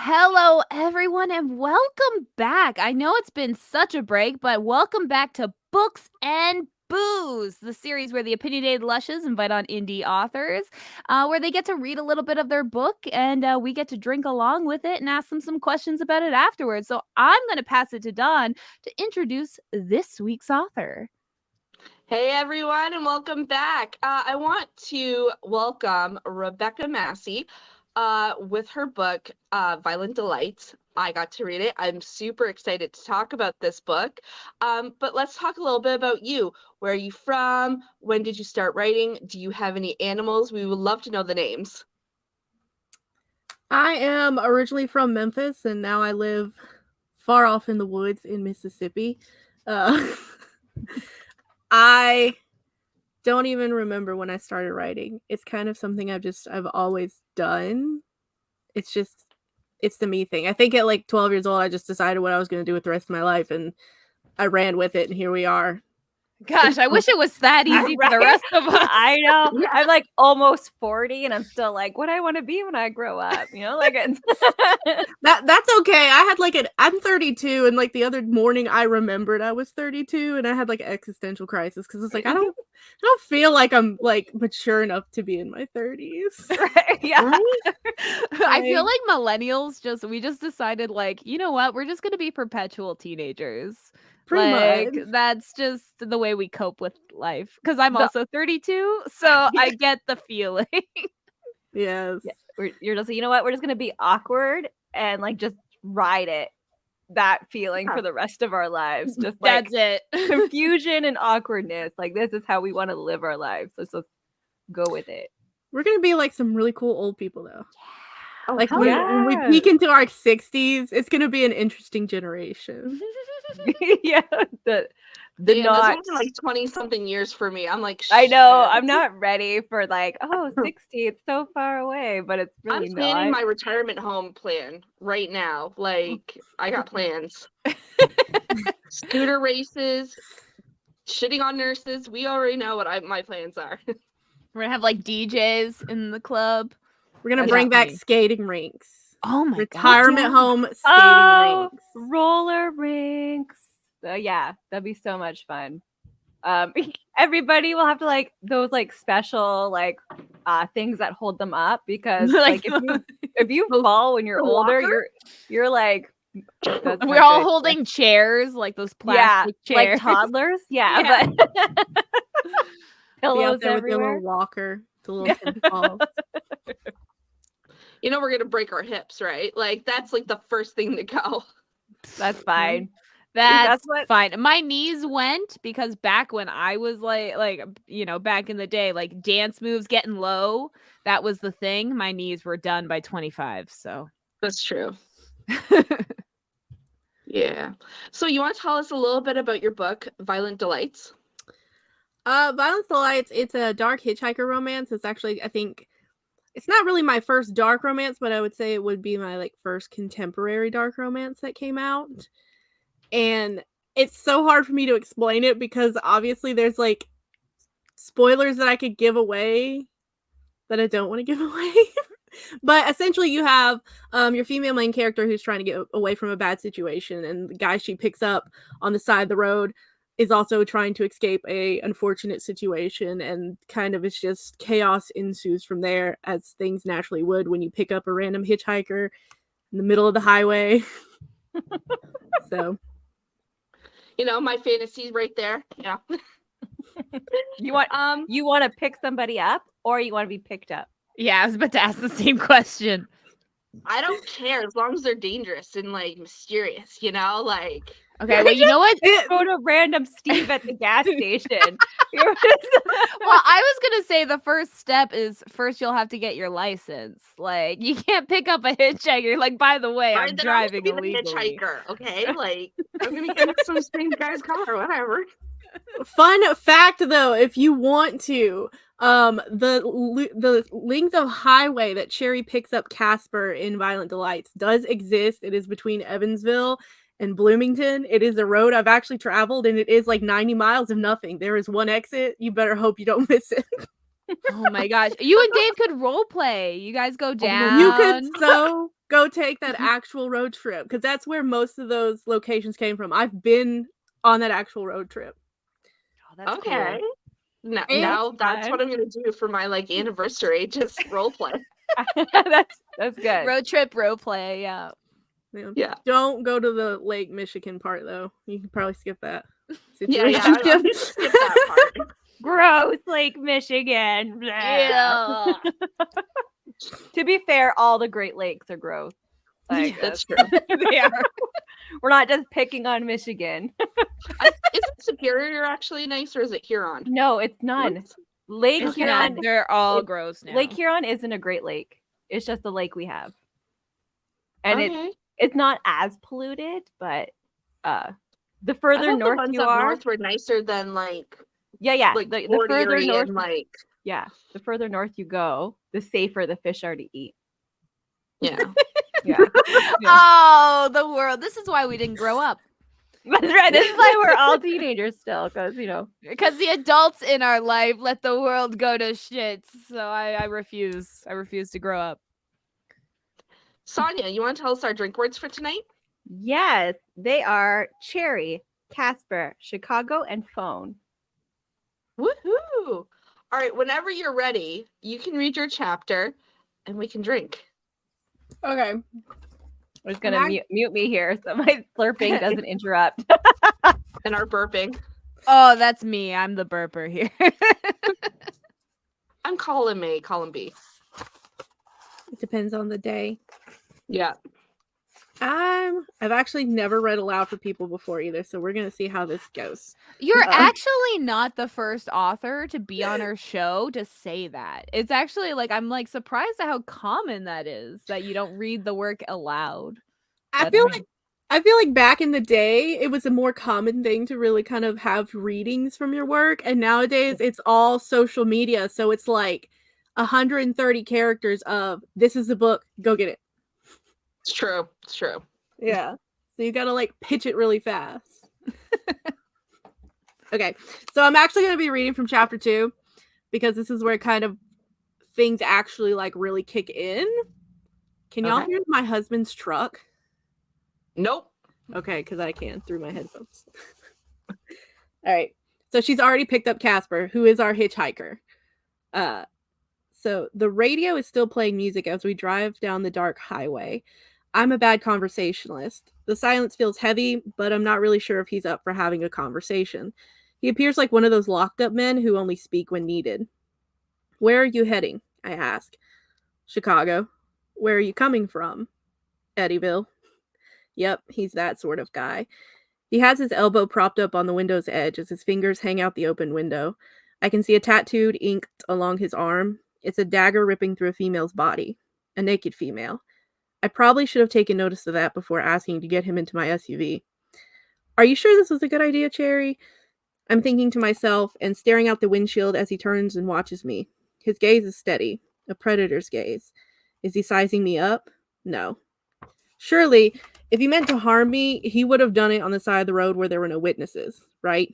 Hello, everyone, and welcome back. I know it's been such a break, but welcome back to Books and Booze, the series where the opinionated Lushes invite on indie authors, where they get to read a little bit of their book, and we get to drink along with it and ask them some questions about it afterwards. So I'm going to pass it to Dawn to introduce this week's author. Hey everyone, and welcome back. I want to welcome Rebecca Massey with her book, Violent Delights. I got to read it. I'm super excited to talk about this book. But let's talk a little bit about you. Where are you from? When did you start writing? Do you have any animals? We would love to know the names. I am originally from Memphis, and now I live far off in the woods in Mississippi. I don't even remember when I started writing. It's kind of something I've always done. It's the me thing. I think at like 12 years old, I just decided what I was going to do with the rest of my life, and I ran with it, and here we are. Gosh, I wish it was that easy for the rest of us. I know. I'm like almost 40 and I'm still like, what do I want to be when I grow up? You know, like that's okay. I'm 32, and like the other morning I remembered I was 32, and I had like an existential crisis because it's like I don't feel like I'm like mature enough to be in my 30s. Right? Yeah. Right? I feel like millennials we just decided like, you know what, we're just gonna be perpetual teenagers. Pretty much. That's just the way we cope with life. Because I'm also 32, so I get the feeling. Yes. Yeah. You're just, you know what? We're just gonna be awkward and like just ride it. That feeling for the rest of our lives. Just like that's it. Confusion and awkwardness. Like this is how we want to live our lives. So let's go with it. We're gonna be like some really cool old people though. Oh, like when we peak into our 60s, it's gonna be an interesting generation. Yeah, the not like 20-something years for me. I'm like, I know I'm not ready for like 60. It's so far away, but it's really I'm planning my retirement home plan right now. Like I got plans. Scooter races, shitting on nurses. We already know what my plans are. We're gonna have like DJs in the club. We're gonna bring back skating rinks. Oh my retirement home skating rinks. Roller rinks. Yeah, that'd be so much fun. Everybody will have to like those like special like things that hold them up because like if you fall when you're older, you're like we're all holding chairs, like those plastic chairs, like toddlers. Yeah. But pillows everywhere. With your little walker, the little balls. You know we're gonna break our hips, right? Like that's like the first thing to go. That's fine. That's fine. My knees went because back when I was like you know, back in the day, like dance moves getting low, that was the thing. My knees were done by 25. So that's true. Yeah. So you want to tell us a little bit about your book, Violent Delights? Violent Delights. It's a dark hitchhiker romance. It's actually, I think. It's not really my first dark romance, but I would say it would be my like first contemporary dark romance that came out. And it's so hard for me to explain it because obviously there's like spoilers that I could give away that I don't want to give away. But essentially you have your female main character who's trying to get away from a bad situation, and the guy she picks up on the side of the road is also trying to escape a unfortunate situation, and kind of it's just chaos ensues from there, as things naturally would when you pick up a random hitchhiker in the middle of the highway. So, you know, my fantasies right there. Yeah. You want to pick somebody up or you want to be picked up? Yeah, I was about to ask the same question. I don't care as long as they're dangerous and like mysterious, you know, like. Okay, well, you know what? Go to random Steve at the gas station. Well, I was gonna say the first step is first you'll have to get your license. Like, you can't pick up a hitchhiker. Like, by the way, I'm driving illegally. Hitchhiker, okay? Like, I'm gonna get some strange guy's car or whatever. Fun fact, though, if you want to, the length of highway that Cherry picks up Casper in Violent Delights does exist. It is between Evansville and Bloomington. It is a road I've actually traveled, and it is like 90 miles of nothing. There is one exit. You better hope you don't miss it. Oh my gosh. You and Dave could role play. You guys go down. You could so go take that actual road trip because that's where most of those locations came from. I've been on that actual road trip. Oh, that's Okay. cool. Now, And- now that's fun. what I'm gonna do for my like anniversary. Just role play. That's good. Road trip role play. Yeah. Yeah. Don't go to the Lake Michigan part though. You can probably skip that. Yeah. I'm gonna skip that part. Gross, Lake Michigan. Blah. Yeah. To be fair, all the Great Lakes are gross. Like, That's true. They are. we're not just picking on Michigan. Isn't Superior actually nice, or is it Huron? No, it's none. What? Lake Okay. Huron. They're all it- gross now. Lake Huron isn't a Great Lake. It's just the lake we have, and Okay. it's not as polluted. But the I further thought north the ones you up are, north were nicer than like yeah, like the Fort further Erie north, and like the further north you go, the safer the fish are to eat. yeah. Yeah, Oh, the world. This is why we didn't grow up. that's right. This is why we're all teenagers still, because Because the adults in our life let the world go to shit. So I refuse. I refuse to grow up. Sonia, you want to tell us our drink words for tonight? Yes, they are cherry, Casper, Chicago, and phone. Woohoo! All right, whenever you're ready, you can read your chapter and we can drink. Okay. I'm just gonna mute me here so my slurping doesn't interrupt. And our burping. Oh, that's me. I'm the burper here. I'm column A, column B. It depends on the day. Yeah. I've actually never read aloud for people before either, so we're gonna see how this goes. You're actually not the first author to be on our show to say that. It's actually like I'm like surprised at how common that is that you don't read the work aloud. I feel like back in the day it was a more common thing to really kind of have readings from your work, and nowadays it's all social media, so it's like 130 characters of this is the book, go get it. It's true. It's true. Yeah. So you gotta like pitch it really fast. Okay. So I'm actually gonna be reading from chapter 2 because this is where kind of things actually like really kick in. Can y'all Okay. hear my husband's truck? Nope. Okay, because I can through my headphones. All right. So she's already picked up Casper, who is our hitchhiker. So the radio is still playing music as we drive down the dark highway. I'm a bad conversationalist. The silence feels heavy, but I'm not really sure if he's up for having a conversation. He appears like one of those locked up men who only speak when needed. Where are you heading? I ask. Chicago. Where are you coming from? Eddyville. Yep, he's that sort of guy. He has his elbow propped up on the window's edge as his fingers hang out the open window. I can see a tattooed inked along his arm. It's a dagger ripping through a female's body. A naked female. I probably should have taken notice of that before asking to get him into my SUV. Are you sure this was a good idea, Cherry? I'm thinking to myself and staring out the windshield as he turns and watches me. His gaze is steady, a predator's gaze. Is he sizing me up? No. Surely, if he meant to harm me, he would have done it on the side of the road where there were no witnesses, right?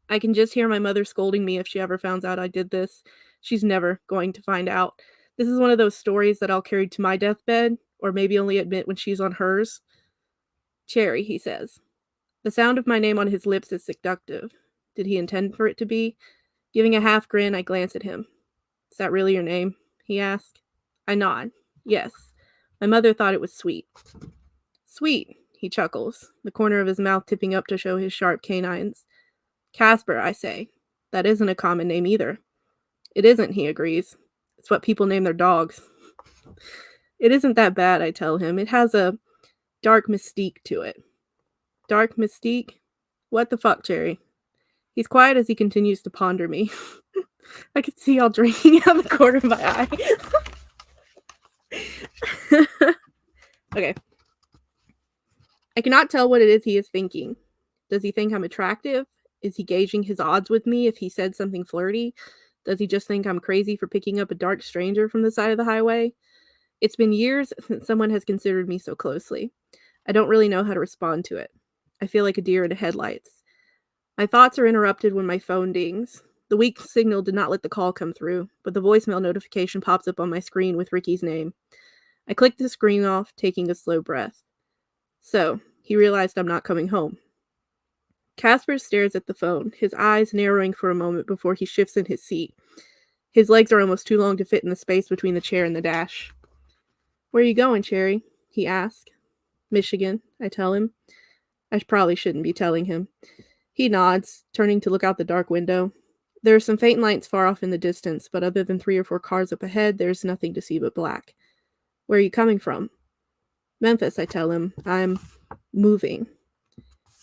I can just hear my mother scolding me if she ever finds out I did this. She's never going to find out. This is one of those stories that I'll carry to my deathbed, or maybe only admit when she's on hers. Cherry, he says. The sound of my name on his lips is seductive. Did he intend for it to be? Giving a half grin, I glance at him. Is that really your name? He asked. I nod. Yes. My mother thought it was sweet. Sweet, he chuckles, the corner of his mouth tipping up to show his sharp canines. Casper, I say. That isn't a common name either. It isn't, he agrees. It's what people name their dogs. It isn't that bad, I tell him. It has a dark mystique to it. Dark mystique? What the fuck, Cherry? He's quiet as he continues to ponder me. I can see y'all drinking out of the corner of my eye. Okay. I cannot tell what it is he is thinking. Does he think I'm attractive? Is he gauging his odds with me if he said something flirty? Does he just think I'm crazy for picking up a dark stranger from the side of the highway? It's been years since someone has considered me so closely. I don't really know how to respond to it. I feel like a deer in the headlights. My thoughts are interrupted when my phone dings. The weak signal did not let the call come through, but the voicemail notification pops up on my screen with Ricky's name. I clicked the screen off, taking a slow breath. So, he realized I'm not coming home. Casper stares at the phone, his eyes narrowing for a moment before he shifts in his seat. His legs are almost too long to fit in the space between the chair and the dash. "Where are you going, Cherry?" he asks. "Michigan," I tell him. I probably shouldn't be telling him. He nods, turning to look out the dark window. There are some faint lights far off in the distance, but other than 3 or 4 cars up ahead, there's nothing to see but black. "Where are you coming from?" "Memphis," I tell him. "I'm moving."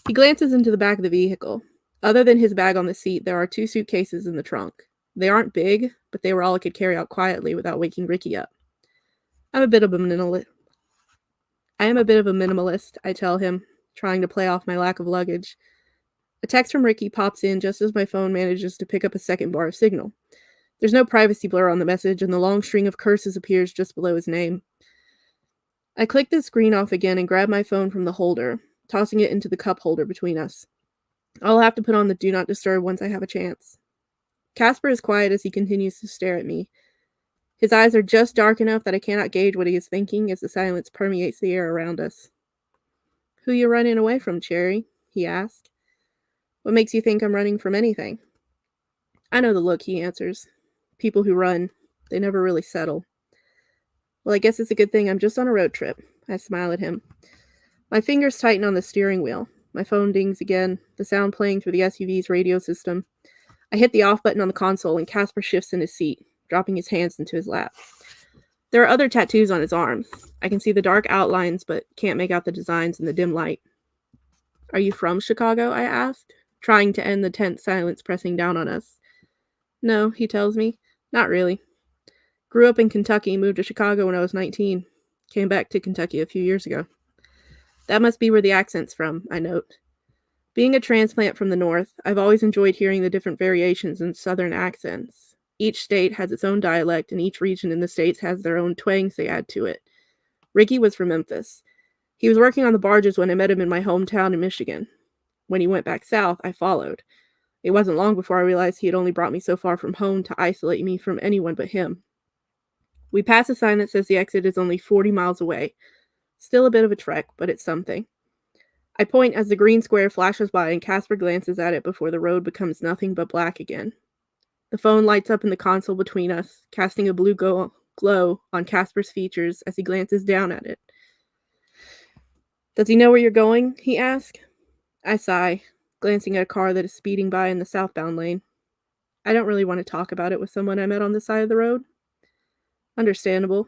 He glances into the back of the vehicle. Other than his bag on the seat, there are 2 suitcases in the trunk. They aren't big, but they were all I could carry out quietly without waking Ricky up. I am a bit of a minimalist, I tell him, trying to play off my lack of luggage. A text from Ricky pops in just as my phone manages to pick up a second bar of signal. There's no privacy blur on the message, and the long string of curses appears just below his name. I click the screen off again and grab my phone from the holder, tossing it into the cup holder between us. I'll have to put on the do not disturb once I have a chance. Casper is quiet as he continues to stare at me. His eyes are just dark enough that I cannot gauge what he is thinking as the silence permeates the air around us. "Who you running away from, Cherry?" he asks. "What makes you think I'm running from anything?" I know the look, he answers. People who run, they never really settle. "Well, I guess it's a good thing I'm just on a road trip." I smile at him. My fingers tighten on the steering wheel. My phone dings again, the sound playing through the SUV's radio system. I hit the off button on the console and Casper shifts in his seat, dropping his hands into his lap. There are other tattoos on his arms. I can see the dark outlines, but can't make out the designs in the dim light. "Are you from Chicago?" I asked, trying to end the tense silence pressing down on us. "No," he tells me. "Not really. Grew up in Kentucky, moved to Chicago when I was 19. Came back to Kentucky a few years ago." "That must be where the accent's from," I note. Being a transplant from the North, I've always enjoyed hearing the different variations in Southern accents. Each state has its own dialect, and each region in the States has their own twangs they add to it. Ricky was from Memphis. He was working on the barges when I met him in my hometown in Michigan. When he went back south, I followed. It wasn't long before I realized he had only brought me so far from home to isolate me from anyone but him. We pass a sign that says the exit is only 40 miles away. Still a bit of a trek, but it's something. I point as the green square flashes by and Casper glances at it before the road becomes nothing but black again. The phone lights up in the console between us, casting a blue glow on Casper's features as he glances down at it. "Does he know where you're going?" he asks. I sigh, glancing at a car that is speeding by in the southbound lane. I don't really want to talk about it with someone I met on the side of the road. Understandable.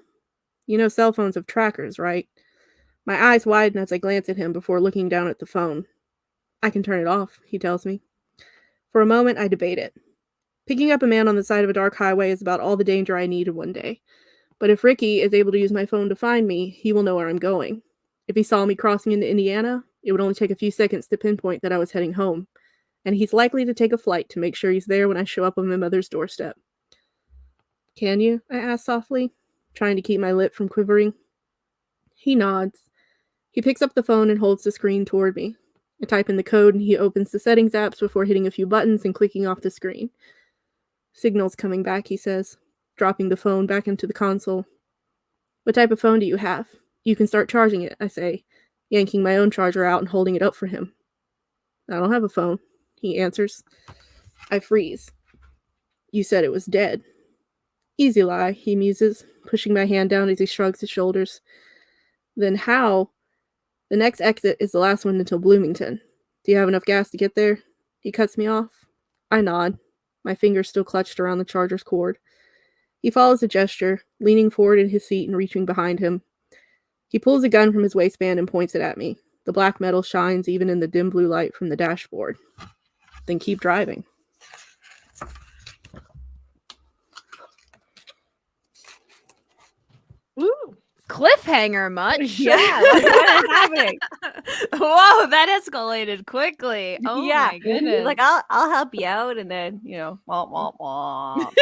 You know cell phones have trackers, right? My eyes widen as I glance at him before looking down at the phone. "I can turn it off," he tells me. For a moment, I debate it. Picking up a man on the side of a dark highway is about all the danger I needed one day. But if Ricky is able to use my phone to find me, he will know where I'm going. If he saw me crossing into Indiana, it would only take a few seconds to pinpoint that I was heading home. And he's likely to take a flight to make sure he's there when I show up on my mother's doorstep. "Can you?" I ask softly, trying to keep my lip from quivering. He nods. He picks up the phone and holds the screen toward me. I type in the code and he opens the settings apps before hitting a few buttons and clicking off the screen. "Signal's coming back," he says, dropping the phone back into the console. "What type of phone do you have? You can start charging it," I say, yanking my own charger out and holding it up for him. "I don't have a phone," he answers. I freeze. "You said it was dead." "Easy lie," he muses, pushing my hand down as he shrugs his shoulders. "Then how? The next exit is the last one until Bloomington. Do you have enough gas to get there?" He cuts me off. I nod, my fingers still clutched around the charger's cord. He follows the gesture, leaning forward in his seat and reaching behind him. He pulls a gun from his waistband and points it at me. The black metal shines even in the dim blue light from the dashboard. "Then keep driving." Woo! Cliffhanger much? Yeah, what is happening? Whoa, that escalated quickly. Oh Yeah. my goodness. He's like, I'll help you out, and then womp womp womp.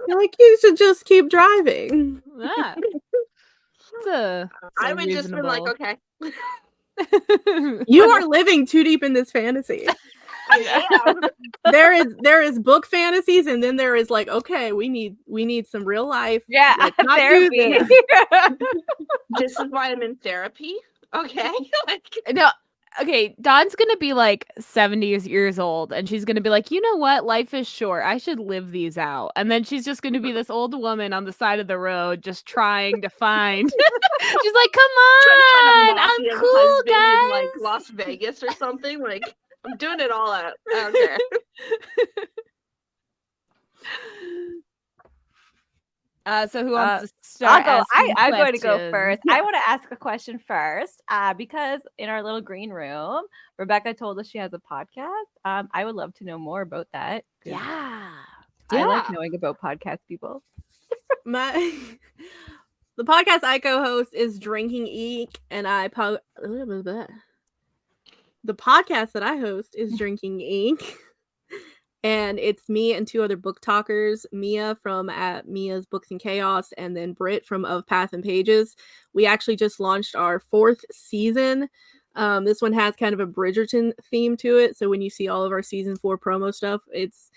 You're like, "You should just keep driving." Yeah. I would just been like, okay. You are living too deep in this fantasy. I am. there is book fantasies, and then there is like, okay, we need some real life. Yeah, Let's not do therapy. this. This is why I'm in therapy. Okay. Like, No, okay, Dawn's gonna be like 70 years old, and she's gonna be like, you know what? Life is short. I should live these out. And then she's just gonna be this old woman on the side of the road, just trying to find. She's like, come trying to on, find a I'm mafia cool, husband guys. in like Las Vegas or something. Like, I'm doing it all out. I don't care. So who wants to start? I'll go. asking I'm going to go questions? first. I want to ask a question first because in our little green room, Rebecca told us she has a podcast. I would love to know more about that. 'cause Yeah. I like Yeah. knowing about podcast people. The podcast I co-host is Drinking Eek, and the podcast that I host is Drinking Eek. And it's me and two other book talkers, Mia from at Mia's Books and Chaos, and then Britt from Of Path and Pages. We actually just launched our 4th season. This one has kind of a Bridgerton theme to it. So when you see all of our season 4 promo stuff, it's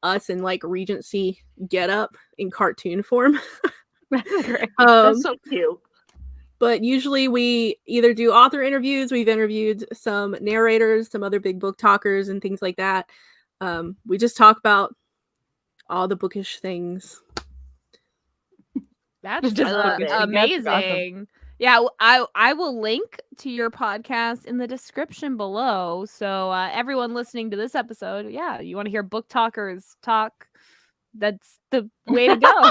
us in like Regency get up in cartoon form. Great. That's so cute. But usually we either do author interviews, we've interviewed some narrators, some other big book talkers and things like that. We just talk about all the bookish things. That's Just love it. amazing. That's awesome. Yeah, I will link to your podcast in the description below. So everyone listening to this episode, yeah, you want to hear book talkers talk, that's the way to go.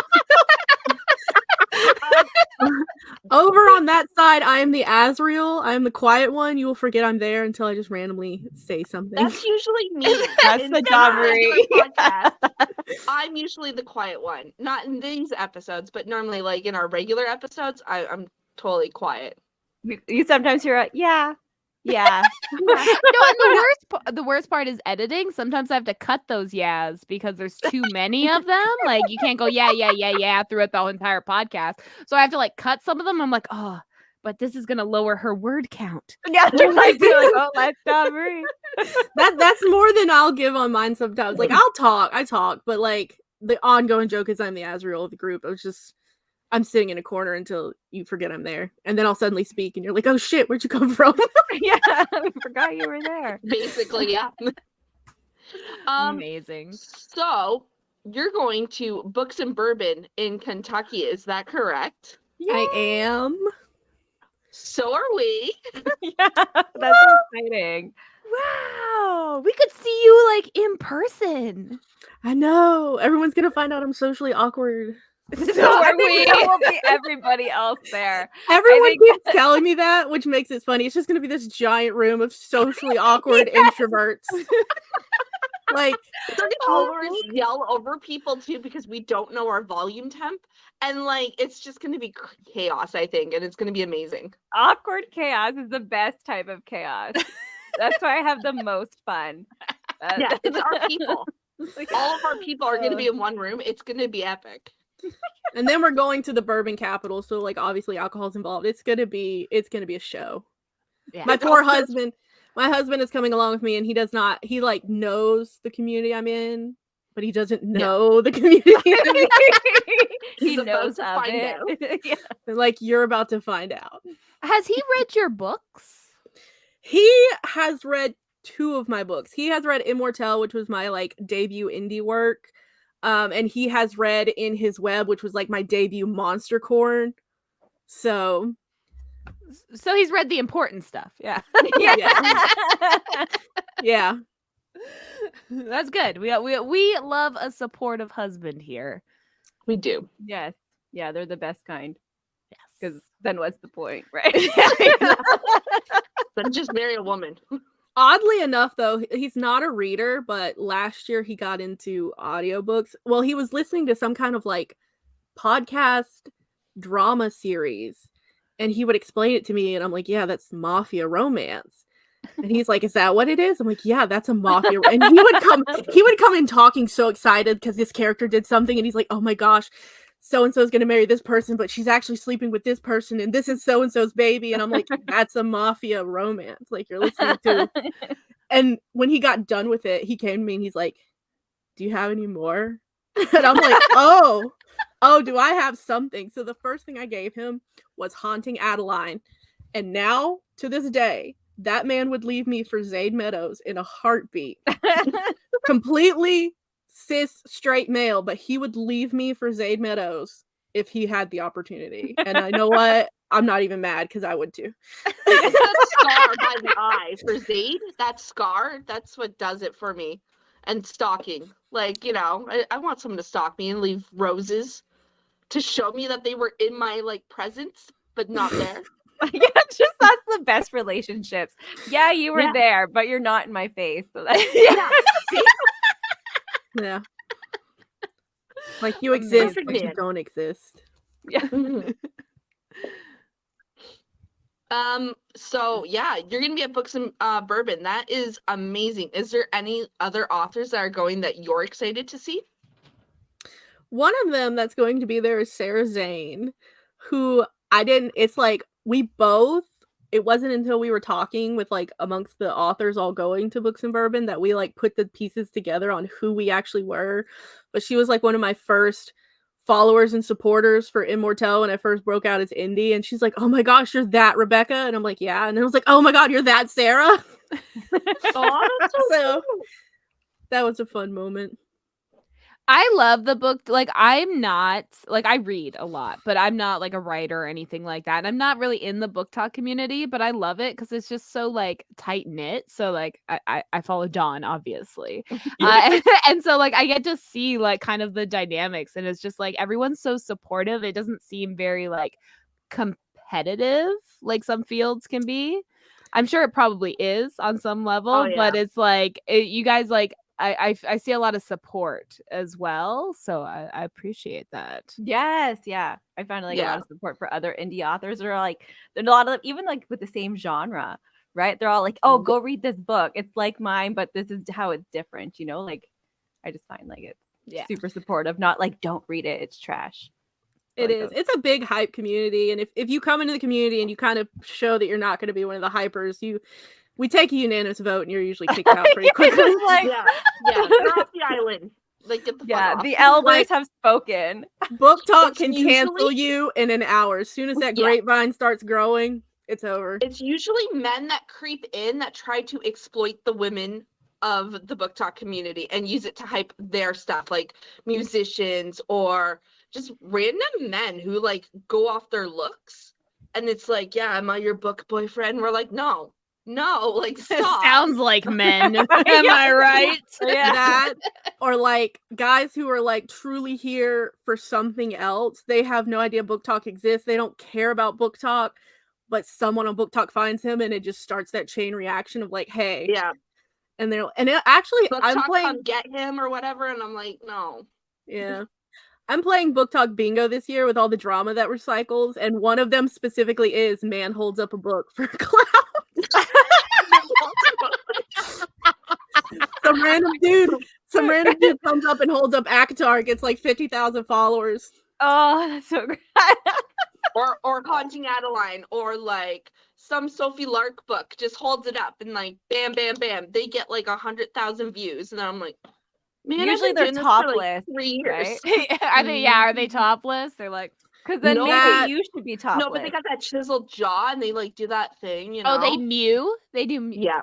Over on that side, I am the Azriel. I am the quiet one. You will forget I'm there until I just randomly say something. That's usually me. That's In the this John particular Marie. podcast, I'm usually the quiet one. Not in these episodes, but normally, like in our regular episodes, I'm totally quiet. You sometimes hear a yeah. No, and the worst part is editing. Sometimes I have to cut those yeahs because there's too many of them. Like you can't go yeah throughout the whole entire podcast. So I have to like cut some of them. I'm like, oh, but this is gonna lower her word count. Yeah, you're like, oh, let's John Marie. That's more than I'll give on mine sometimes. Like I talk, but like the ongoing joke is I'm the Azriel of the group. I'm sitting in a corner until you forget I'm there. And then I'll suddenly speak and you're like, oh shit, where'd you come from? Yeah, I forgot you were there. Basically, yeah. Amazing. So you're going to Books and Bourbon in Kentucky, is that correct? I am. So are we. Yeah, that's so exciting. Wow, we could see you like in person. I know. Everyone's gonna find out I'm socially awkward. So are we. There will be everybody else there. Everyone think- keeps telling me that, which makes it funny. It's just gonna be this giant room of socially awkward introverts. Like They're gonna always yell over people too because we don't know our volume temp. And like it's just gonna be chaos, I think, and it's gonna be amazing. Awkward chaos is the best type of chaos. That's why I have the most fun. Yeah, it's our people. All of our people are gonna be in one room. It's gonna be epic. and then we're going to the bourbon capital, so like obviously alcohol's involved. It's gonna be a show. Yeah. My poor husband. My husband is coming along with me, and he like knows the community I'm in, but he doesn't know the community I'm in. He He's about knows to of find it. out. Yeah. And, like you're about to find out. Has he read your books? He has read 2 of my books. He has read Immortelle, which was my like debut indie work. And he has read In His Web, which was like my debut monster corn. So he's read the important stuff. Yeah. yeah. That's good. We love a supportive husband here. We do. Yes. Yeah, they're the best kind. Yes. Because then what's the point, right? But just marry a woman. Oddly enough, though, he's not a reader, but last year he got into audiobooks. Well, he was listening to some kind of like podcast drama series, and he would explain it to me, and I'm like, yeah, that's mafia romance. And he's like, is that what it is? I'm like, yeah, that's a mafia. And he would come in talking so excited because this character did something, and he's like, oh my gosh, so and so is going to marry this person, but she's actually sleeping with this person, and this is so and so's baby. And I'm like, that's a mafia romance. Like you're listening to. And when he got done with it, he came to me and he's like, "Do you have any more?" And I'm like, "Oh, do I have something?" So the first thing I gave him was Haunting Adeline. And now, to this day, that man would leave me for Zayd Meadows in a heartbeat. Completely cis straight male, but he would leave me for Zayd Meadows if he had the opportunity. And I know what? I'm not even mad because I would too. It's that scar by the eye for Zayd. That scar, that's what does it for me. And stalking. Like, you know, I want someone to stalk me and leave roses to show me that they were in my like presence, but not there. Yeah, just that's the best relationships. Yeah, you were Yeah. there, but you're not in my face. So that's, Yeah. Yeah. Like you exist, Perfect but you man. don't exist. yeah. Mhm. So yeah, you're gonna be at Books and Bourbon. That is amazing. Is there any other authors that are going that you're excited to see? One of them that's going to be there is Sarah Zane, who it's like it wasn't until we were talking with like amongst the authors all going to Books and Bourbon that we like put the pieces together on who we actually were. But she was like one of my first followers and supporters for Immortelle when I first broke out as indie. And she's like, "Oh my gosh, you're that Rebecca." And I'm like, "Yeah." And I was like, "Oh my God, you're that Sarah." Oh, that's So that was a fun moment. I love the book. Like, I'm not like I read a lot, but I'm not like a writer or anything like that. And I'm not really in the book talk community, but I love it because it's just so like tight knit. So like I follow Dawn, obviously, and so like I get to see like kind of the dynamics, and it's just like everyone's so supportive. It doesn't seem very like competitive like some fields can be. I'm sure it probably is on some level, Oh, yeah. but it's like you guys like I see a lot of support as well, so I appreciate that. Yes, yeah. I found like a Yeah. lot of support for other indie authors or like there's a lot of even like with the same genre, right? They're all like, "Oh, go read this book. It's like mine, but this is how it's different," you know? Like I just find like it's Yeah. super supportive, not like don't read it, it's trash. It is. It's a big hype community, and if you come into the community and you kind of show that you're not going to be one of the hypers, we take a unanimous vote, and you're usually kicked out pretty quickly. Like, Yeah, you're off the island. Like, get the fuck off. the elders Like- have spoken. Book talk It's can cancel you in an hour. As soon as that Yeah. grapevine starts growing, it's over. It's usually men that creep in that try to exploit the women of the book talk community and use it to hype their stuff, like musicians or just random men who like go off their looks. And it's like, yeah, am I your book boyfriend? We're like, no, like stop. Sounds like men. Am I right? That or like guys who are like truly here for something else. They have no idea book talk exists. They don't care about book talk, but someone on book talk finds him and it just starts that chain reaction of like, hey. Yeah. And they're actually Book I'm talk, playing come get him or whatever. And I'm like, no. Yeah. I'm playing book talk bingo this year with all the drama that recycles, and one of them specifically is man holds up a book for clout. Some random dude comes up and holds up ACOTAR, gets like 50,000 followers. Oh, that's so great. or Haunting Adeline, or like some Sophie Lark book just holds it up and like bam, bam, bam, they get like 100,000 views, and I'm like, man, Usually I've they're been doing this for, like, topless, 3 years. right? Are they topless? They're like, Because then No, maybe you should be topless. No, but they got that chiseled jaw and they like do that thing, you know? oh, they mew? They do mew. Yeah.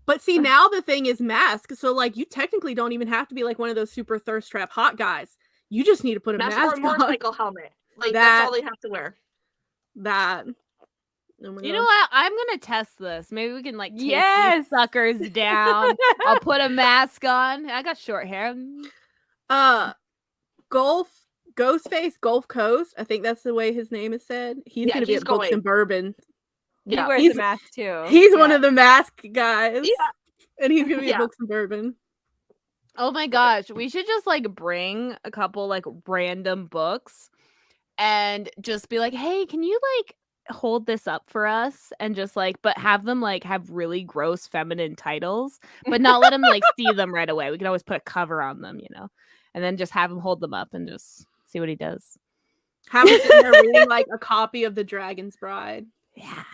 But see, now the thing is mask, so like you technically don't even have to be like one of those super thirst trap hot guys. You just need to put a Mask or mask a on. motorcycle helmet. Like That- that's all they have to wear. That. Oh my You God. know what? I'm gonna test this. Maybe we can like take Yes. these suckers down. I'll put a mask on. I got short hair. Ghostface Gulf Coast, I think that's the way his name is said. He's Yeah, gonna be he's at Books going. and Bourbon. He Yeah. wears He's- the mask too. He's one of the mask guys. Yeah. And he's gonna be at Yeah. Books and Bourbon. Oh my gosh, we should just like bring a couple like random books and just be like, "Hey, can you like hold this up for us?" And just like but have them like have really gross feminine titles, but not let them like see them right away. We can always put a cover on them, you know. And then just have him hold them up and just see what he does. Have him sitting there reading like a copy of The Dragon's Bride Yeah.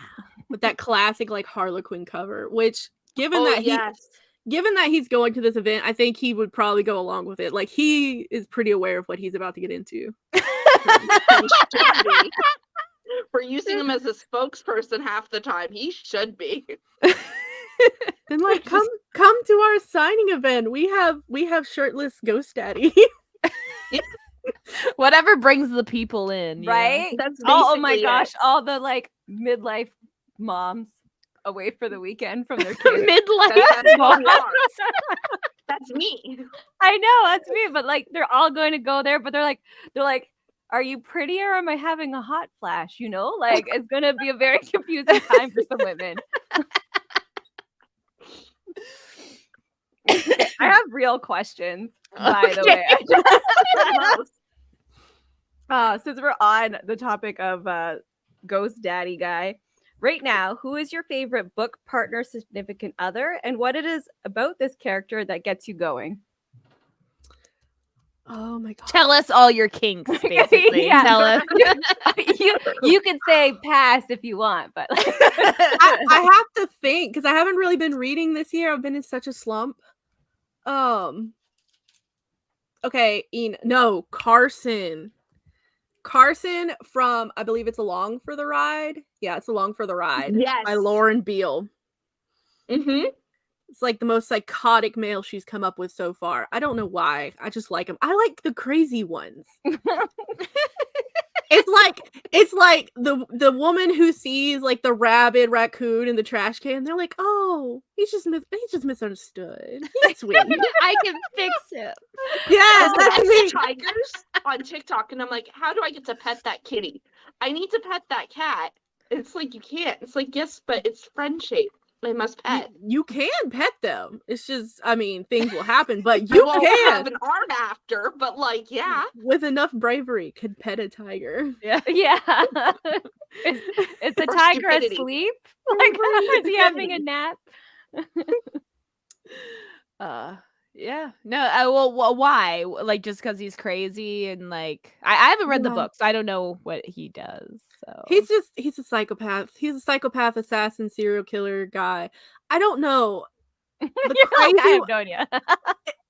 with that classic like Harlequin cover, which given Oh that yes. given that he's going to this event, I think he would probably go along with it. Like, he is pretty aware of what he's about to get into. He should be. We're using him as a spokesperson half the time. He should be. Then like come to our signing event. We have shirtless Ghost Daddy. Whatever brings the people in, you know? Right? That's Oh my basically gosh, it. all the like midlife moms away for the weekend from their kids. Midlife That's what we moms. are. That's me. I know, that's me, but like they're all going to go there, but they're like, are you pretty or am I having a hot flash? You know, like it's gonna be a very confusing time for some women. I have real questions, by the way. Since we're on the topic of Ghost Daddy guy, right now, who is your favorite book partner, significant other, and what it is about this character that gets you going? Oh my god. Tell us all your kinks, basically. Yeah. Tell us. you can say pass if you want, but I have to think because I haven't really been reading this year. I've been in such a slump. Okay, no, Carson. Carson from, I believe it's Along for the Ride. Yeah, it's Along for the Ride. Yes. By Lauren Beale. Mm-hmm. It's like the most psychotic male she's come up with so far. I don't know why. I just like him. I like the crazy ones. It's like the woman who sees like the rabid raccoon in the trash can. They're like, oh, he's just misunderstood. He's sweet. I can fix it. Yes, I that's see me. tigers on TikTok, and I'm like, how do I get to pet that kitty? I need to pet that cat. It's like you can't. It's like, yes, but it's friend shaped. I must pet. You can pet them. It's just, I mean, things will happen, but I you won't can. have an arm after, but like, yeah. With enough bravery, could pet a tiger. yeah. Is the Or tiger stupidity. asleep? Like, is he having a nap? Yeah. No, well, why? Like, just because he's crazy and like, I haven't read the Yeah. book, so I don't know what he does. So He's a psychopath. He's a psychopath, assassin, serial killer guy. I don't know. The You're like, I crazy have no idea.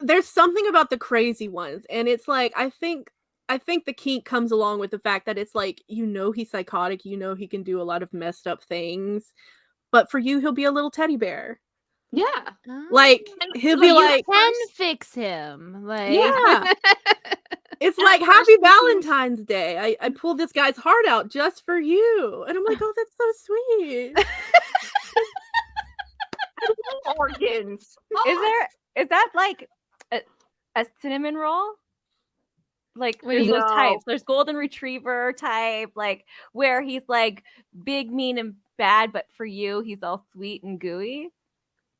there's something about the crazy ones, and it's like I think the kink comes along with the fact that it's like, you know, he's psychotic, you know, he can do a lot of messed up things, but for you he'll be a little teddy bear. Yeah. Like And, he'll like, be you like, can fix him. Like, yeah. It's At like first Happy it seems- Valentine's Day. I pulled this guy's heart out just for you. And I'm like, oh, that's so sweet. organs. Is that like a cinnamon roll? Like there's No. those types. There's golden retriever type, like where he's like big, mean, and bad, but for you he's all sweet and gooey.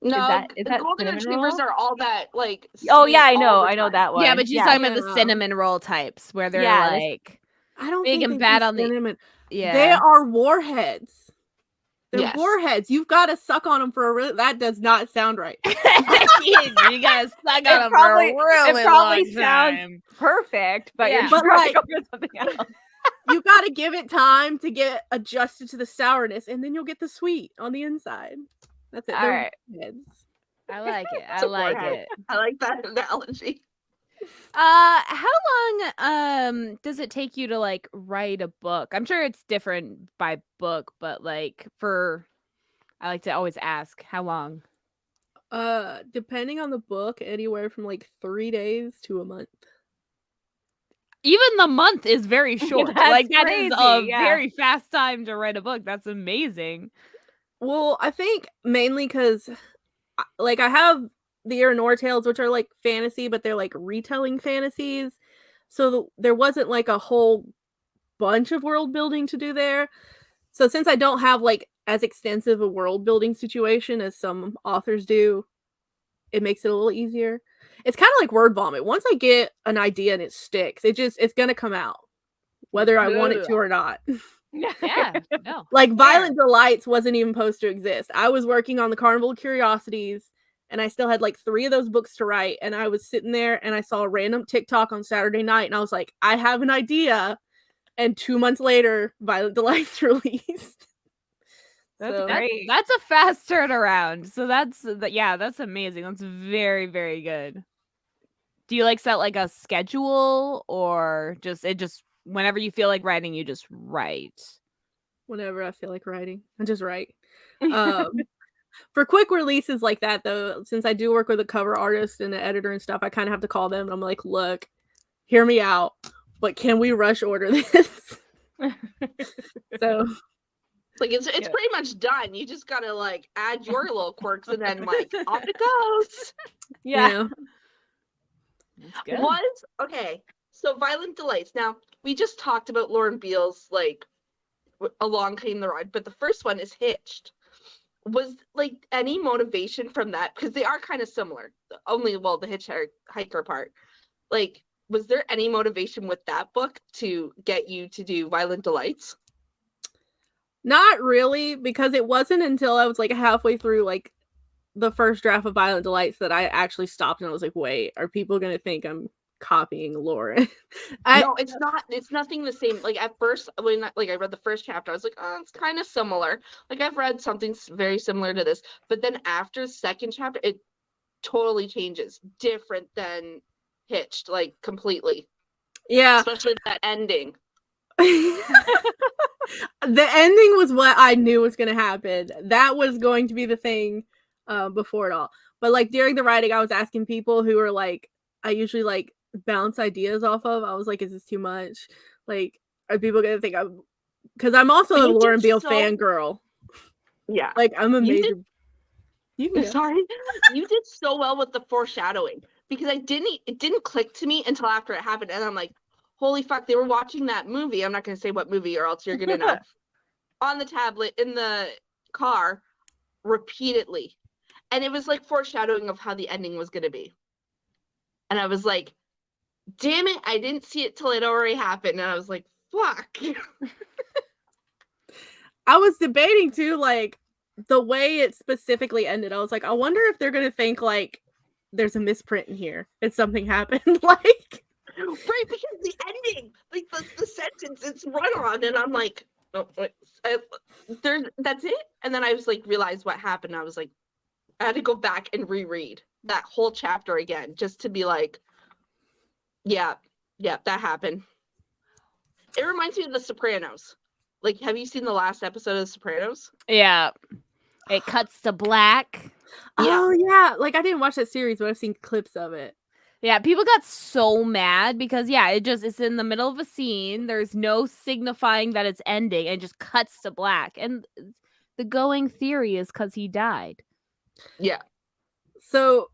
No, is the that golden cinnamon retrievers roll? are all that like. Oh sweet yeah, I all know, the I know time. that one. yeah, but she's yeah. talking about the Yeah. cinnamon roll types where they're Yeah, this- like, I don't big think and they bad do on the- cinnamon. yeah. They are warheads. They're Yes. warheads. You've got to suck on them for a really. That does not sound right. you gotta suck It on him probably- for a really it probably long sounds- time. Perfect, but Yeah. you're But, trying like- to go for something else. You got to give it time to get adjusted to the sourness, and then you'll get the sweet on the inside. That's it. All They're right. warheads. I like it. I It's a like warhead. it. I like that analogy. How long does it take you to like write a book? I'm sure it's different by book, but like I like to always ask how long. Depending on the book, anywhere from like 3 days to a month. Even the month is very short. That's Like that is a crazy, yeah. very fast time to write a book. That's amazing. Well, I think mainly because, like, I have the Aranor tales, which are like fantasy, but they're like retelling fantasies. So there wasn't like a whole bunch of world building to do there. So since I don't have like as extensive a world building situation as some authors do, it makes it a little easier. It's kind of like word vomit. Once I get an idea and it sticks, it's gonna come out, whether I want it to or not. Yeah. No. Like Violent Delights wasn't even supposed to exist. I was working on the Carnival of Curiosities, and I still had like 3 of those books to write, and I was sitting there and I saw a random TikTok on Saturday night, and I was like, I have an idea. And 2 months later, Violent Delights released. That's So great. That's a fast turnaround. So that's amazing. That's very, very good. Do you like set like a schedule, or just whenever you feel like writing, you just write? whenever I feel like writing, I just write. For quick releases like that, though, since I do work with a cover artist and an editor and stuff, I kind of have to call them. And I'm like, look, hear me out, but can we rush order this? So Like it's pretty much done. You just gotta like add your little quirks and then like off it goes. Yeah. That's good. Okay. So Violent Delights. Now we just talked about Lauren Beale's like Along Came the Ride, but the first one is Hitched. Was like any motivation from that, because they are kind of similar, only the hitchhiker part, like was there any motivation with that book to get you to do Violent Delights? not really, because it wasn't until I was like halfway through like the first draft of Violent Delights that I actually stopped and I was like, wait, are people gonna think I'm copying Lauren? No, it's not. It's nothing the same. Like at first, when I read the first chapter, I was like, oh, it's kind of similar. Like I've read something very similar to this, but then after the second chapter, it totally changes, different than Hitched, like completely. Yeah. Especially that ending. The ending was what I knew was going to happen. That was going to be the thing before it all. But like during the writing, I was asking people who were like, I usually like bounce ideas off of. I was like, is this too much? Like, are people going to think I'm... Because I'm also a Lauren Beale fangirl. Yeah. Like, I'm a major... Sorry. You did so well with the foreshadowing, because it didn't click to me until after it happened. And I'm like, holy fuck, they were watching that movie. I'm not going to say what movie or else you're going to know. On the tablet, in the car, repeatedly. And it was like foreshadowing of how the ending was going to be. And I was like, damn it, I didn't see it till it already happened. And I was like, fuck. I was debating too, like, the way it specifically ended. I was like, I wonder if they're going to think like there's a misprint in here and something happened. Like, right, because the ending, like the sentence, it's run on, and I'm like, oh, that's it. And then I was like, realized what happened. I was like, I had to go back and reread that whole chapter again just to be like, yeah, that happened. It reminds me of The Sopranos. Like, have you seen the last episode of The Sopranos? Yeah. It cuts to black. Oh yeah, like I didn't watch that series, but I've seen clips of it. Yeah, people got so mad because it's in the middle of a scene. There's no signifying that it's ending. It just cuts to black. And the going theory is because he died. Yeah. So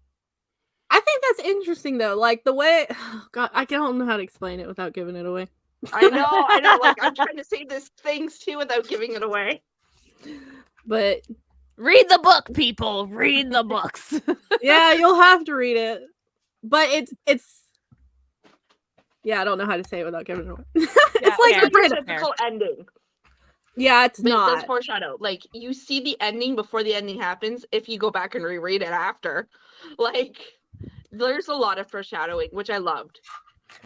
I think that's interesting though. Like the way, oh God, I don't know how to explain it without giving it away. I know. Like I'm trying to say these things too without giving it away. But read the book, people. Read the books. Yeah, you'll have to read it. But it's yeah, I don't know how to say it without giving it away. It's like a typical ending. Yeah, it's not. It does foreshadow. Like you see the ending before the ending happens if you go back and reread it after. Like there's a lot of foreshadowing, which I loved.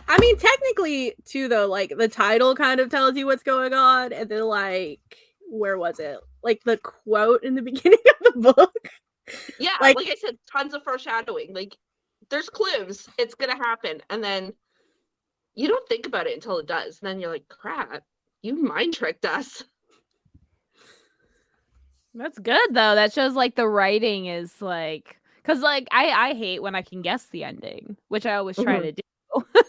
I mean, technically too though, like the title kind of tells you what's going on, and then like where was it? Like the quote in the beginning of the book. Yeah, like I said, tons of foreshadowing. Like there's clues, it's gonna happen, and then you don't think about it until it does. And then you're like, crap, you mind tricked us. That's good though. That shows like the writing is like, because like I hate when I can guess the ending, which I always try to do.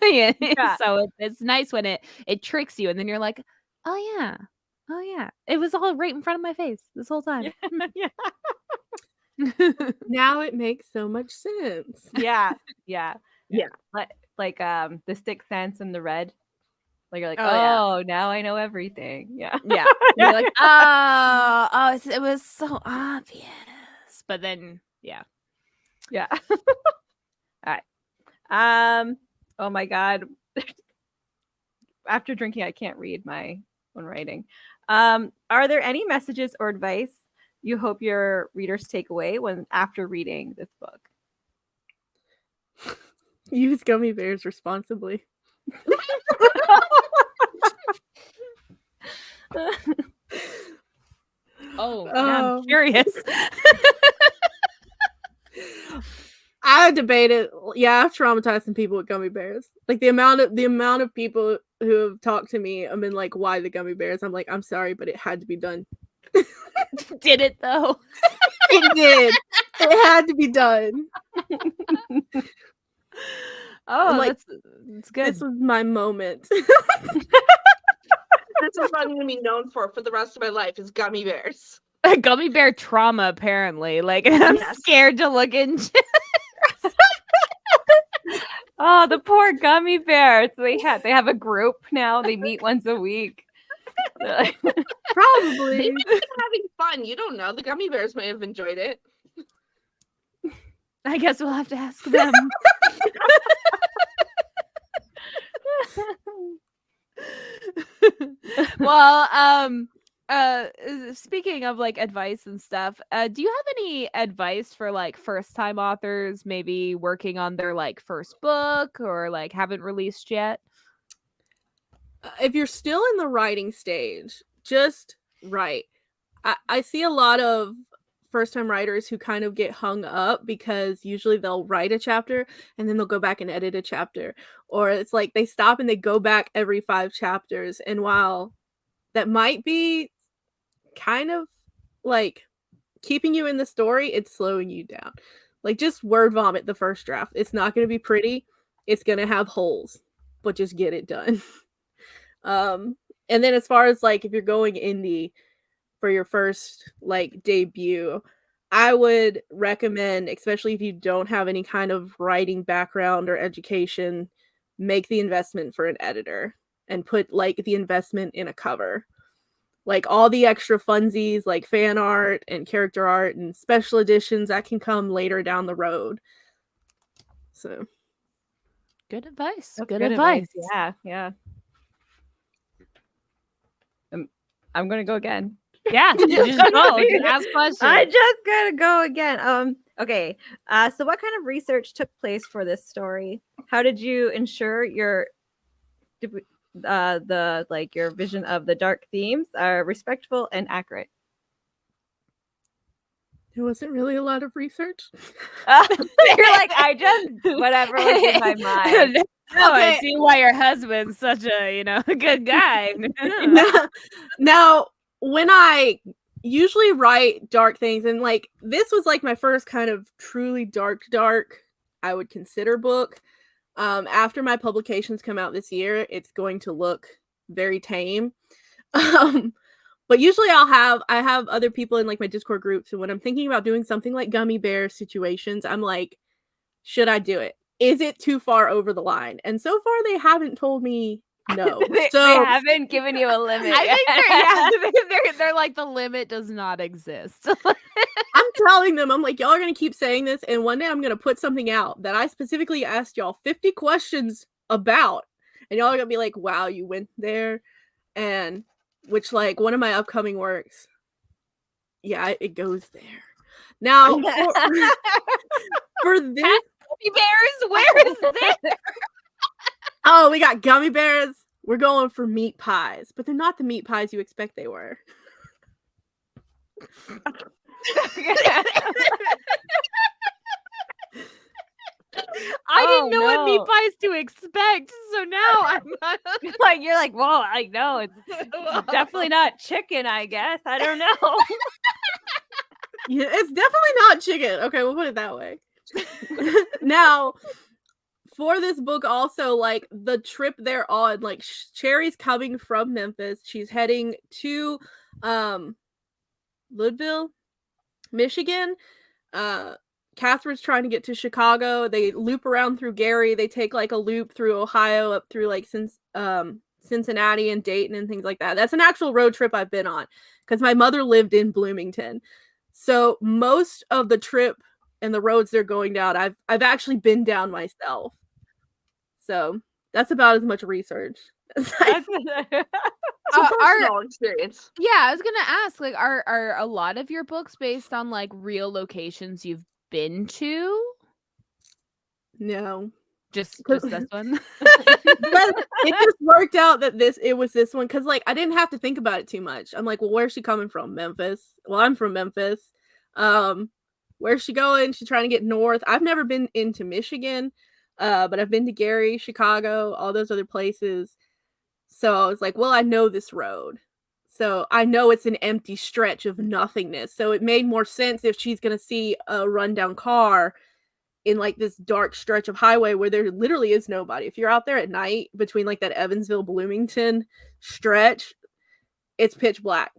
Yeah. So it's nice when it tricks you, and then you're like, oh yeah, it was all right in front of my face this whole time. Yeah. Now it makes so much sense. Yeah. Like the Sixth Sense and the Red. Like you're like, now I know everything. Yeah. Yeah. You're like, oh, it was so obvious. But then yeah. All right. Oh my God. After drinking, I can't read my own writing. Are there any messages or advice you hope your readers take away after reading this book? Use gummy bears responsibly. Oh, now I'm curious. I debated. Yeah, I've traumatized some people with gummy bears. Like the amount of people who have talked to me have been like, "Why the gummy bears?" I'm like, "I'm sorry, but it had to be done." Did it though? It did. It had to be done. Oh, like, that's good. This was my moment. This is what I'm going to be known for the rest of my life is gummy bears. Gummy bear trauma, apparently. Like, I'm scared to look into. Oh, the poor gummy bears. They have a group now. They meet once a week. They Probably. might have been having fun. You don't know. The gummy bears may have enjoyed it. I guess we'll have to ask them. Well, speaking of like advice and stuff, do you have any advice for like first time authors, maybe working on their like first book or like haven't released yet? If you're still in the writing stage, just write. I see a lot of first time writers who kind of get hung up because usually they'll write a chapter and then they'll go back and edit a chapter, or it's like they stop and they go back every 5 chapters. And while that might be kind of like keeping you in the story, it's slowing you down. Like, just word vomit the first draft. It's not going to be pretty. It's going to have holes, but just get it done. And then as far as like if you're going indie for your first like debut, I would recommend, especially if you don't have any kind of writing background or education, make the investment for an editor and put like the investment in a cover. Like all the extra funsies like fan art and character art and special editions that can come later down the road. So good advice. That's Good advice. Yeah. I'm gonna go again. Yeah, just go. Just ask questions. I just gotta go again. Okay. So what kind of research took place for this story? How did you ensure your your vision of the dark themes are respectful and accurate? there wasn't really a lot of research. You're like, I just whatever was in my mind. No, I see why your husband's such a, good guy. Now, when I usually write dark things, and like this was like my first kind of truly dark, I would consider book. After my publications come out this year, it's going to look very tame. But usually I have other people in like my Discord groups, and when I'm thinking about doing something like gummy bear situations, I'm like, should I do it? Is it too far over the line? And so far they haven't told me no. they haven't given you a limit. I think they're like, the limit does not exist. I'm telling them, I'm like, y'all are gonna keep saying this, and one day I'm gonna put something out that I specifically asked y'all 50 questions about, and y'all are gonna be like, wow, you went there. And which, like, one of my upcoming works, yeah, it goes there. Now, for this, gummy bears, where is this? Oh, we got gummy bears. We're going for meat pies, but they're not the meat pies you expect they were. I didn't know what meat pies to expect, so now I'm like, you're like, whoa, I know it's definitely not chicken, I guess. I don't know. Yeah, it's definitely not chicken. Okay, we'll put it that way. Now, for this book also, like the trip they're on, like Cherry's coming from Memphis. She's heading to Leadville, Michigan. Catherine's trying to get to Chicago. They loop around through Gary. They take like a loop through Ohio up through like Cincinnati and Dayton and things like that. That's an actual road trip I've been on because my mother lived in Bloomington. So most of the trip and the roads they're going down, I've actually been down myself. So that's about as much research as Our experience. Yeah, I was gonna ask, like, are a lot of your books based on like real locations you've been to? No. Just this one. It just worked out that it was this one because like I didn't have to think about it too much. I'm like, well, where's she coming from? Memphis. Well, I'm from Memphis. Where's she going? She's trying to get north. I've never been into Michigan, but I've been to Gary, Chicago, all those other places. So I was like, well, I know this road. So I know it's an empty stretch of nothingness. So it made more sense if she's going to see a rundown car in like this dark stretch of highway where there literally is nobody. If you're out there at night between like that Evansville Bloomington stretch, it's pitch black.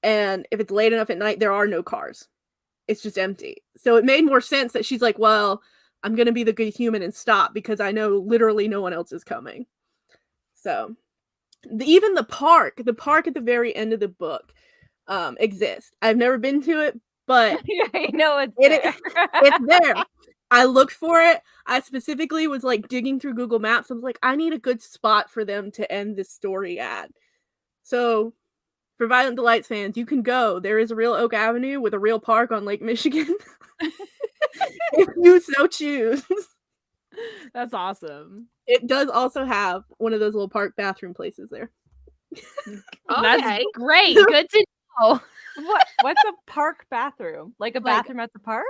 And if it's late enough at night, there are no cars. It's just empty. So it made more sense that she's like, well, I'm going to be the good human and stop because I know literally no one else is coming. So even the park at the very end of the book exists. I've never been to it, but You know it's there. I looked for it. I specifically was like digging through Google Maps. I was like, I need a good spot for them to end this story at. So for Violent Delights fans, you can go. There is a real Oak Avenue with a real park on Lake Michigan. If you so choose. That's awesome. It does also have one of those little park bathroom places there. That's great. Good to know. What's a park bathroom? Like a bathroom at the park?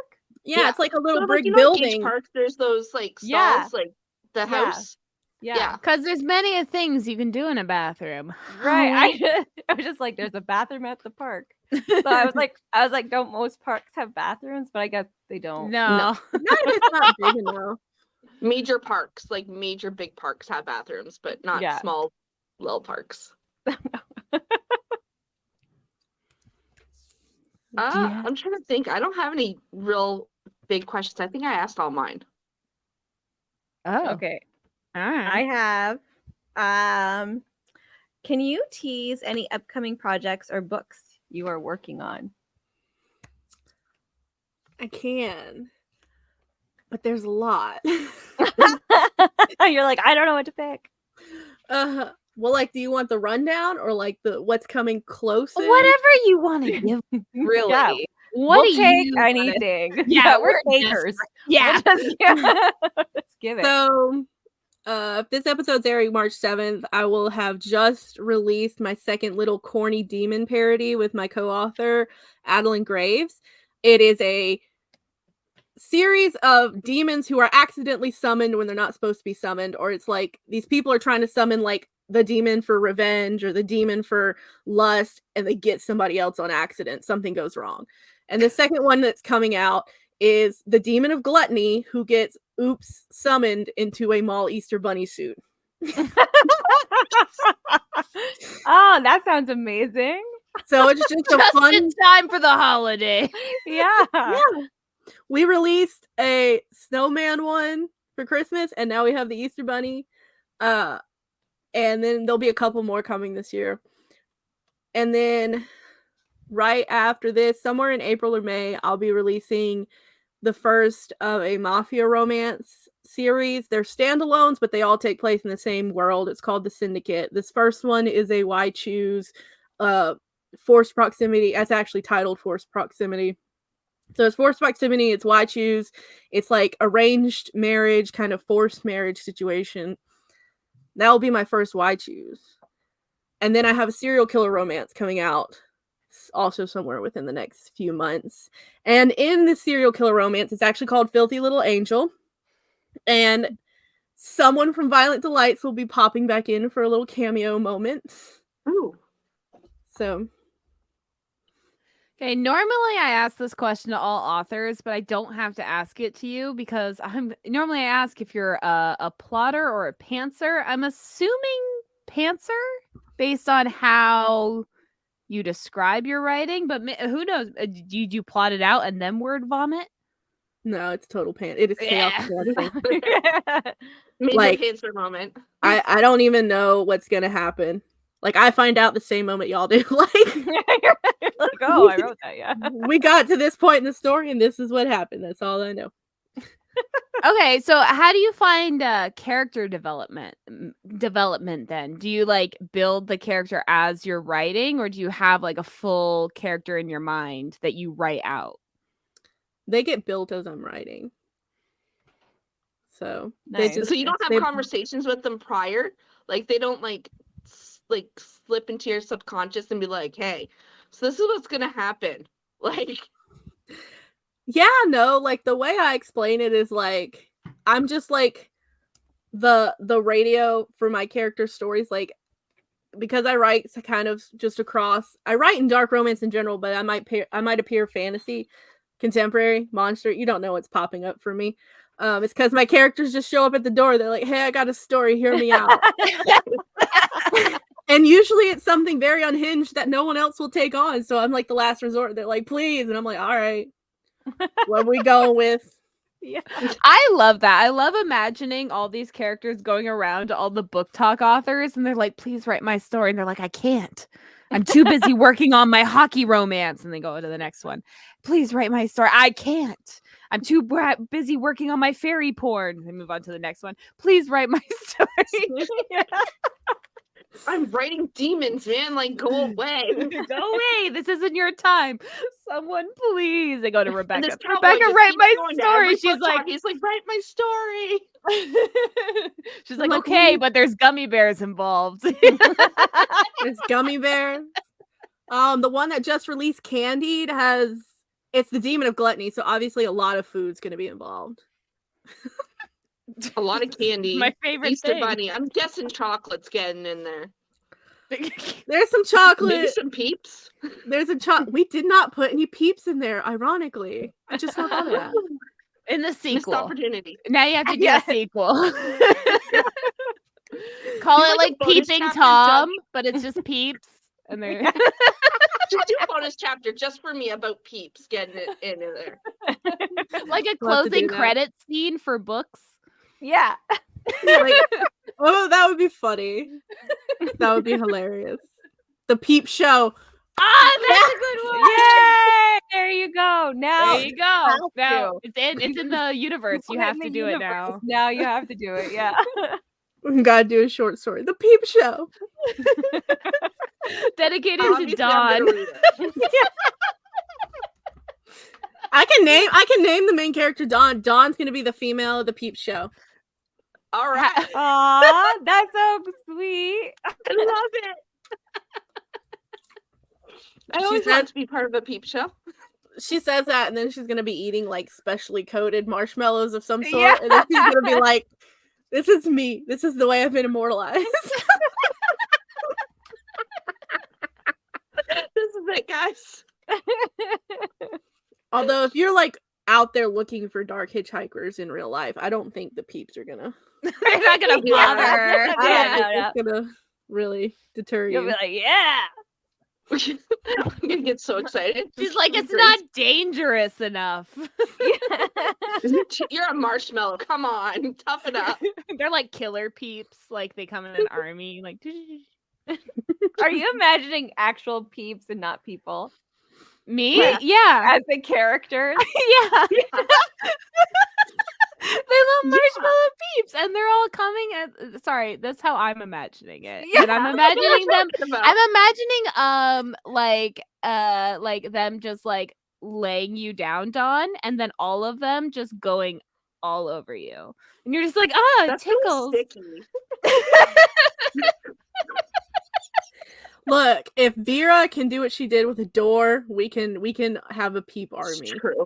Yeah, it's like a little brick like, building. Beach parks, there's those like stalls, like the house. Yeah. Because there's many things you can do in a bathroom. Right. I was just like, there's a bathroom at the park. So I was like, don't most parks have bathrooms? But I guess they don't. No. Not if it's not big enough. Major parks, like major big parks have bathrooms, but not small little parks. I'm trying to think. I don't have any real big questions. I think I asked all mine. Oh. Okay. All right. I have. Can you tease any upcoming projects or books you are working on? I can. But there's a lot. You're like, I don't know what to pick. Well, like, do you want the rundown or like the what's coming closest? Whatever you want to give, really. Yeah. What We'll do take you anything. Yeah, we're we're takers. Yeah. Let's give it. So, if this episode's airing March 7th, I will have just released my second little corny demon parody with my co-author, Adeline Graves. It is a series of demons who are accidentally summoned when they're not supposed to be summoned, or it's like these people are trying to summon like the demon for revenge or the demon for lust, and they get somebody else on accident. Something goes wrong. And the second one that's coming out is the demon of gluttony who gets summoned into a mall Easter bunny suit. Oh, that sounds amazing. So it's just Just fun in time for the holiday. Yeah. We released a snowman one for Christmas, and now we have the Easter bunny. And then there'll be a couple more coming this year. And then right after this, somewhere in April or May, I'll be releasing the first of a mafia romance series. They're standalones, but they all take place in the same world. It's called The Syndicate. This first one is a Why Choose Forced Proximity. It's actually titled Forced Proximity. So it's forced proximity, it's Why Choose. It's like arranged marriage, kind of forced marriage situation. That will be my first Why Choose. And then I have a serial killer romance coming out also somewhere within the next few months. And in the serial killer romance, it's actually called Filthy Little Angel. And someone from Violent Delights will be popping back in for a little cameo moment. Ooh. So... Okay, normally I ask this question to all authors, but I don't have to ask it to you because I ask if you're a plotter or a pantser. I'm assuming pantser based on how you describe your writing, but who knows? Do you plot it out and then word vomit? No, it's total It is chaos. Major Like, pantser moment. I don't even know what's gonna happen. Like, I find out the same moment y'all do. Like, oh, I wrote that, yeah. We got to this point in the story, and this is what happened. That's all I know. Okay, so how do you find character development then? Do you like build the character as you're writing, or do you have like a full character in your mind that you write out? They get built as I'm writing. So Nice. So you don't have they- conversations with them prior? Like they don't like slip into your subconscious and be like, hey, so this is what's gonna happen. Like Yeah, no, like the way I explain it is like I'm just like the radio for my character stories, like because I write kind of just across. I write in dark romance in general, but I might appear fantasy, contemporary, monster. You don't know what's popping up for me. It's because my characters just show up at the door. They're like, "Hey, I got a story. Hear me out." And usually it's something very unhinged that no one else will take on. So I'm like the last resort. They're like, "Please," and I'm like, "All right, what are we going with?" Yeah. I love that. I love imagining all these characters going around to all the book talk authors and they're like, please write my story. And they're like, I can't. I'm too busy working on my hockey romance. And they go to the next one. Please write my story. I can't. I'm too busy working on my fairy porn. They move on to the next one. Please write my story. I'm writing demons, man. Like, go away. Go away. This isn't your time. Someone, please. They go to And Rebecca. this cowboy Rebecca, just write keeps my going to story. every She's book like, talk. He's like, write my story. she's I'm like, like, okay, "Please." but there's gummy bears involved. There's gummy bears. The one that just released Candied it's the demon of gluttony, so obviously a lot of food's gonna be involved. A lot of candy. My favorite Easter thing. bunny. I'm guessing chocolate's getting in there. There's some Maybe chocolate. some peeps. There's we did not put any peeps in there, ironically. I just not thought of that. In the Missed sequel. opportunity. Now you have to do Yeah. a sequel. Call Do it like a like bonus Peeping chapter Tom, just- but it's just peeps. And they're Just do a bonus chapter just for me about peeps getting it in there. like a We'll have to do closing that. credit scene for books. Yeah. Like, oh, that would be funny. That would be hilarious. The Peep Show. Ah, that's a good one. Yay! There you go. Now There you go. have Now to. it's in the universe. You Put it have in to the do it universe. now. Now you have to do it. Yeah. We gotta do a short story. The Peep Show. Dedicated to Obviously, I'm Dawn. gonna read it. I can name the main character Dawn. Dawn's gonna be the female of the Peep Show. All right. Aw, that's so sweet. I love it. I always said- wanted to be part of a peep show. She says that, and then she's gonna be eating like specially coated marshmallows of some sort, Yeah. and then she's gonna be like, "This is me. This is the way I've been immortalized." This is it, guys. Although, if you're like out there looking for dark hitchhikers in real life, I don't think the peeps are gonna. They're not gonna Yeah. bother. I don't Yeah. think it's gonna really deter You'll be you. like, yeah. I'm gonna get so excited. She's like, it's not dangerous enough. You're a marshmallow. Come on, toughen up. They're like killer peeps. Like they come in an army. Like Are you imagining actual peeps and not people me? Yeah. Yeah. as the characters? Yeah. They love marshmallow peeps, and they're all coming at. Sorry, that's how I'm imagining it. Yeah. And I'm imagining them. About. I'm imagining like them just like laying you down, Dawn, and then all of them just going all over you, and you're just like, ah, it That's tickles. so sticky. Look, if Vera can do what she did with a door, we can have a peep army. It's true.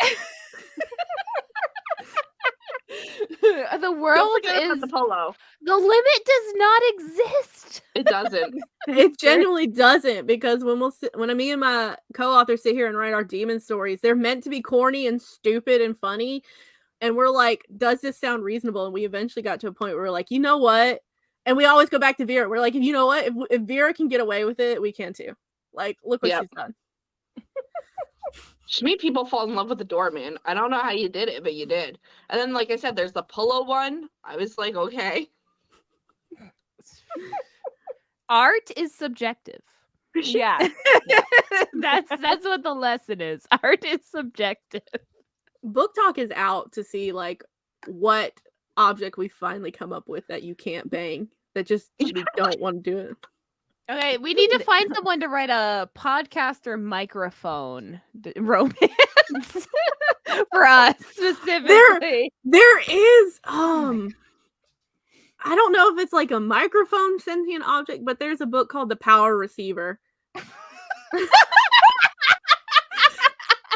The Don't world forget about is the polo. the limit does not exist. It doesn't. It genuinely doesn't, because when me and my co-author sit here and write our demon stories, they're meant to be corny and stupid and funny, and we're like, does this sound reasonable? And we eventually got to a point where we're like, you know what? And we always go back to Vera. We're like, you know what? If Vera can get away with it, we can too. Like, look what Yep. she's done. Just made people fall in love with the door, man. I don't know how you did it, but you did. And then, like I said, there's the polo one. I was like, okay. Art is subjective. Yeah. That's what the lesson is. Art is subjective. Book Talk is out to see like what object we finally come up with that you can't bang. That just we don't want to do it. Okay, we need to find someone to write a podcast or microphone romance. For us specifically. There is I don't know if it's like a microphone sentient object, but there's a book called The Power Receiver.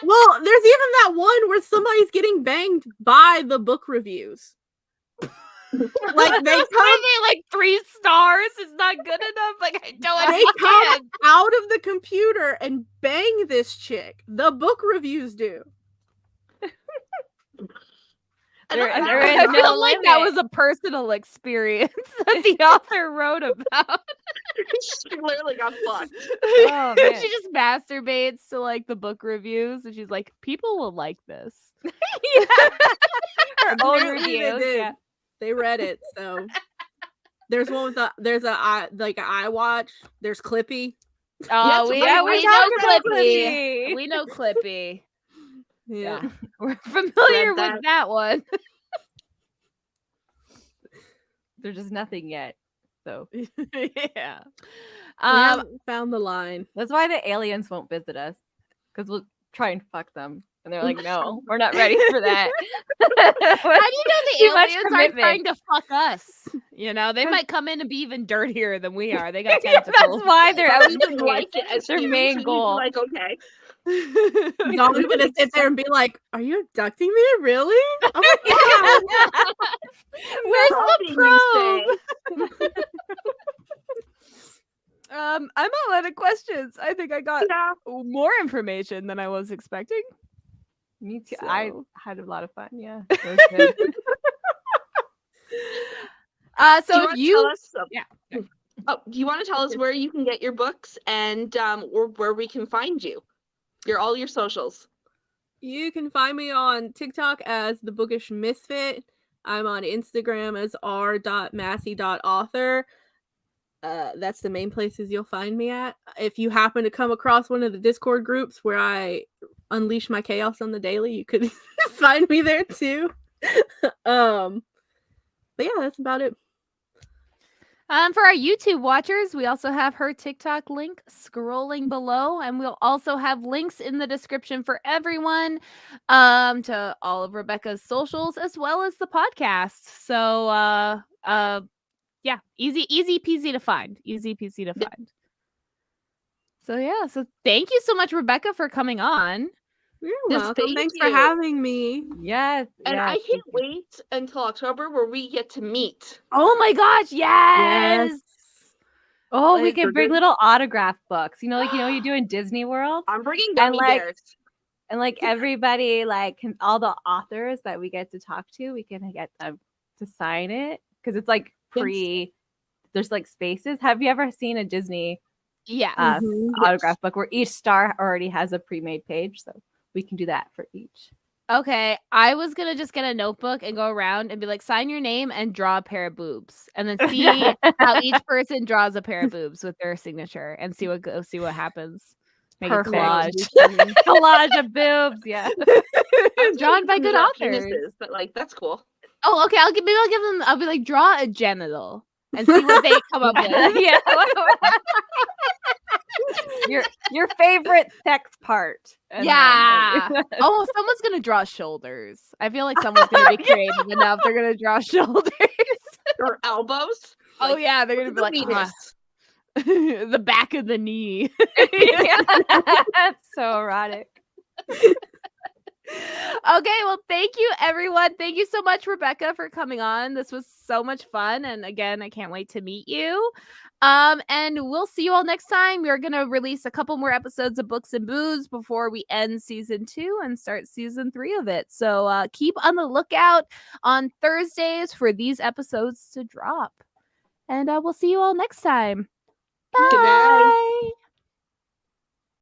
Well, there's even that one where somebody's getting banged by the book reviews. Like they come like 3 stars is not good enough. Like I don't they come understand. out of the computer and bang this chick. The book reviews do. There I is feel no like that limit. was a personal experience that the author wrote about. She literally got fucked. Oh, man. She just masturbates to like the book reviews, and she's like, "People will like this." Her own Apparently they reviews. did. Yeah. They read it, so there's one with there's an iWatch. There's Clippy. Oh, Yes, we right, we we know talked about Clippy. Clippy. We know Clippy. Yeah. Yeah, we're familiar Read with that one. There's just nothing yet. So Yeah. We haven't found the line. that's why the aliens won't visit us. Because we'll try and fuck them. And they're like, no, we're not ready for that. How do you know the Too much aliens aren't commitment. trying to fuck us? You know, they might come in and be even dirtier than we are. They got Yeah, tentacles. that's why they're But out we would like it as Their humans, main we'd be goal. like, okay. Dawn's gonna sit there and be like, "Are you abducting me? Really? Oh my god!" Where's Something the you probe? I'm all out of questions. I think I got Yeah. more information than I was expecting. Me too. I So- had a lot of fun. Yeah. It was good. So Do if wanna you tell us, Yeah. Oh, do you want to tell us where you can get your books and or where we can find you? All your socials. You can find me on TikTok as the Bookish Misfit. I'm on Instagram as r.massey.author. That's the main places you'll find me at. If you happen to come across one of the Discord groups where I unleash my chaos on the daily, you could find me there too. But yeah, that's about it. For our YouTube watchers, we also have her TikTok link scrolling below, and we'll also have links in the description for everyone to all of Rebecca's socials as well as the podcast. So yeah, easy peasy to find. Easy peasy to Yep. find. So yeah, so thank you so much, Rebecca, for coming on. You're Yes, welcome. thank Thanks for you. having me. Yes. And yes, I thank can't you. wait until October where we get to meet. Oh my gosh, yes. Oh, we Like, could bring little autograph books. You know, like you do in Disney World. I'm bringing And, gummy like, bears. And like everybody, like all the authors that we get to talk to, we can get them to sign it because it's like there's like spaces. Have you ever seen a Disney Yeah. autograph book where each star already has a pre-made page? So we can do that for each. Okay, I was gonna just get a notebook and go around and be like, sign your name and draw a pair of boobs, and then see how each person draws a pair of boobs with their signature, and see what happens. Make Perfect. a collage. Collage of boobs, yeah. Drawn by good Draw authors. penises, but like that's cool. Oh, okay. I'll give them. I'll be like, draw a genital and see what they come up with. Yeah. your favorite sex part. And Yeah. then- Oh, someone's gonna draw shoulders. I feel like someone's gonna be creative enough. They're gonna draw shoulders. Or elbows. Oh Like, yeah, they're gonna be the like penis. the back of the knee. Yeah. So erotic. Okay, well, thank you, everyone. Thank you so much, Rebecca, for coming on. This was so much fun, and again, I can't wait to meet you. And we'll see you all next time. We're gonna release a couple more episodes of Books and Booze before we end season 2 and start season 3 of it. So keep on the lookout on Thursdays for these episodes to drop. And we'll see you all next time. Good night. Bye.